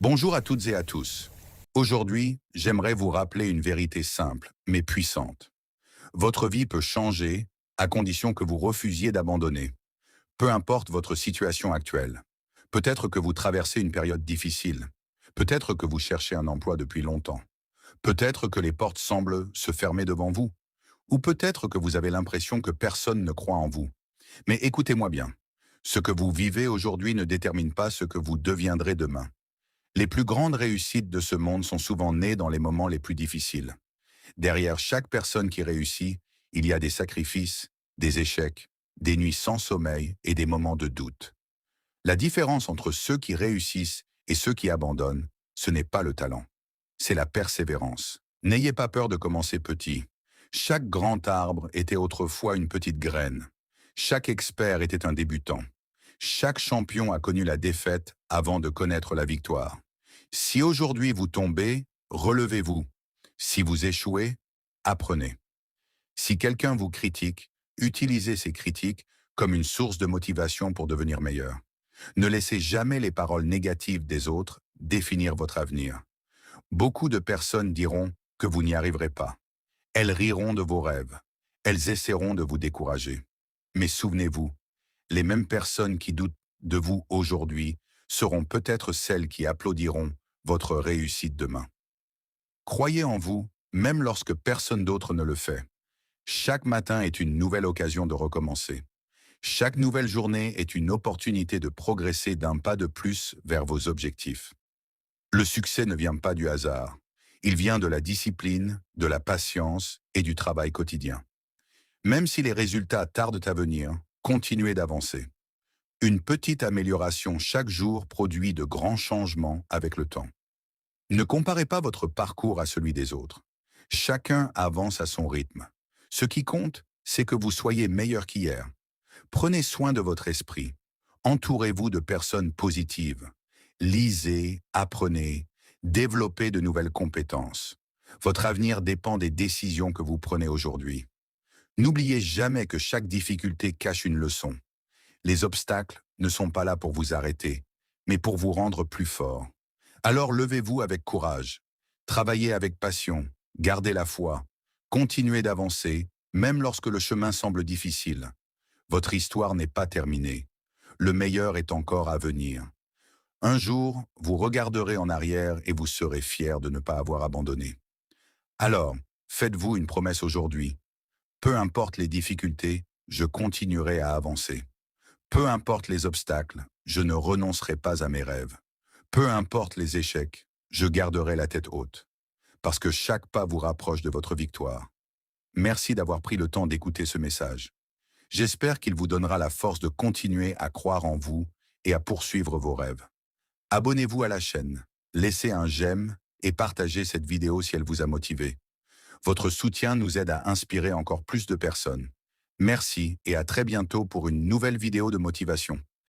Bonjour à toutes et à tous. Aujourd'hui, j'aimerais vous rappeler une vérité simple, mais puissante. Votre vie peut changer à condition que vous refusiez d'abandonner. Peu importe votre situation actuelle. Peut-être que vous traversez une période difficile. Peut-être que vous cherchez un emploi depuis longtemps. Peut-être que les portes semblent se fermer devant vous. Ou peut-être que vous avez l'impression que personne ne croit en vous. Mais écoutez-moi bien. Ce que vous vivez aujourd'hui ne détermine pas ce que vous deviendrez demain. Les plus grandes réussites de ce monde sont souvent nées dans les moments les plus difficiles. Derrière chaque personne qui réussit, il y a des sacrifices, des échecs, des nuits sans sommeil et des moments de doute. La différence entre ceux qui réussissent et ceux qui abandonnent, ce n'est pas le talent, c'est la persévérance. N'ayez pas peur de commencer petit. Chaque grand arbre était autrefois une petite graine. Chaque expert était un débutant. Chaque champion a connu la défaite avant de connaître la victoire. Si aujourd'hui vous tombez, relevez-vous. Si vous échouez, apprenez. Si quelqu'un vous critique, utilisez ces critiques comme une source de motivation pour devenir meilleur. Ne laissez jamais les paroles négatives des autres définir votre avenir. Beaucoup de personnes diront que vous n'y arriverez pas. Elles riront de vos rêves. Elles essaieront de vous décourager. Mais souvenez-vous, les mêmes personnes qui doutent de vous aujourd'hui seront peut-être celles qui applaudiront votre réussite demain. Croyez en vous, même lorsque personne d'autre ne le fait. Chaque matin est une nouvelle occasion de recommencer. Chaque nouvelle journée est une opportunité de progresser d'un pas de plus vers vos objectifs. Le succès ne vient pas du hasard. Il vient de la discipline, de la patience et du travail quotidien. Même si les résultats tardent à venir, continuez d'avancer. Une petite amélioration chaque jour produit de grands changements avec le temps. Ne comparez pas votre parcours à celui des autres. Chacun avance à son rythme. Ce qui compte, c'est que vous soyez meilleur qu'hier. Prenez soin de votre esprit. Entourez-vous de personnes positives. Lisez, apprenez, développez de nouvelles compétences. Votre avenir dépend des décisions que vous prenez aujourd'hui. N'oubliez jamais que chaque difficulté cache une leçon. Les obstacles ne sont pas là pour vous arrêter, mais pour vous rendre plus fort. Alors levez-vous avec courage. Travaillez avec passion. Gardez la foi. Continuez d'avancer, même lorsque le chemin semble difficile. Votre histoire n'est pas terminée. Le meilleur est encore à venir. Un jour, vous regarderez en arrière et vous serez fier de ne pas avoir abandonné. Alors, faites-vous une promesse aujourd'hui. Peu importe les difficultés, je continuerai à avancer. Peu importe les obstacles, je ne renoncerai pas à mes rêves. Peu importe les échecs, je garderai la tête haute. Parce que chaque pas vous rapproche de votre victoire. Merci d'avoir pris le temps d'écouter ce message. J'espère qu'il vous donnera la force de continuer à croire en vous et à poursuivre vos rêves. Abonnez-vous à la chaîne, laissez un j'aime et partagez cette vidéo si elle vous a motivé. Votre soutien nous aide à inspirer encore plus de personnes. Merci et à très bientôt pour une nouvelle vidéo de motivation.